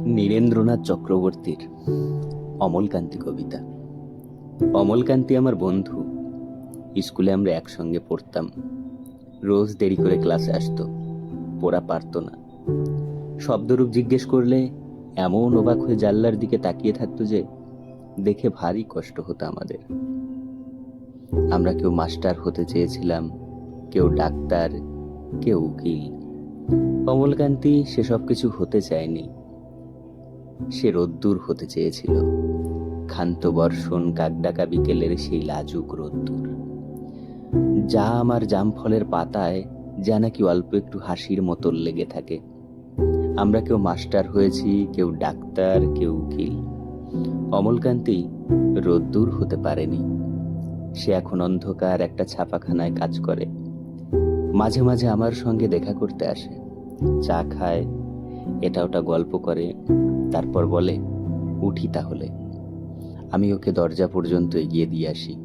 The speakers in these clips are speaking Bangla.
নীরেন্দ্রনাথ চক্রবর্তীর অমলকান্তি কবিতা। অমলকান্তি আমার বন্ধু। স্কুলে আমরা একসঙ্গে পড়তাম। রোজ দেরি করে ক্লাসে আসতো, পড়া পারতো না। শব্দরূপ জিজ্ঞেস করলে এমন অবাক হয়ে জানলার দিকে তাকিয়ে থাকতো যে দেখে ভারী কষ্ট হতো আমাদের। আমরা কেউ মাস্টার হতে চেয়েছিলাম, কেউ ডাক্তার, কেউ উকিল। অমলকান্তি সেসব কিছু হতে চায়নি। সে রোদ্দুর হতে চেয়েছিল, ক্ষান্ত বর্ষণ কাকডাকা বিকেলের সেই লাজুক রোদ্দুর, যা আমার জামফলের পাতায় যা নাকি অল্প একটু হাসির মতো লেগে থাকে। আমরা কেউ মাস্টার হয়েছি, কেউ ডাক্তার, কেউ উকিল। অমলকান্তি রোদ্দুর হতে পারেনি। সে এখন অন্ধকার একটা ছাপাখানায় কাজ করে। মাঝে মাঝে আমার সঙ্গে দেখা করতে আসে, চা খায়, এটা ওটা গল্প করে, তারপর বলে, উঠি তাহলে। আমি ওকে দরজা পর্যন্ত এগিয়ে দিয়ে আসি।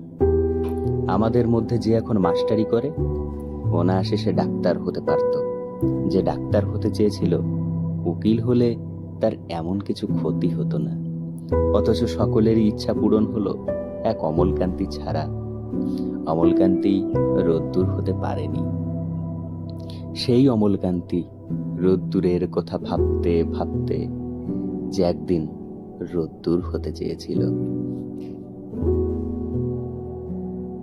আমাদের মধ্যে যে এখন মাস্টারি করে, অনায়াসে সে ডাক্তার হতে পারত। যে ডাক্তার হতে চেয়েছিল, উকিল হলে তার এমন কিছু ক্ষতি হতো না। অথচ সকলেরই ইচ্ছা পূরণ হলো এক অমলকান্তি ছাড়া। অমলকান্তি রোদ্দুর হতে পারেনি। সেই অমলকান্তি রোদ্দুরের কথা ভাবতে ভাবতে যে একদিন রোদ্দুর হতে চেয়েছিল।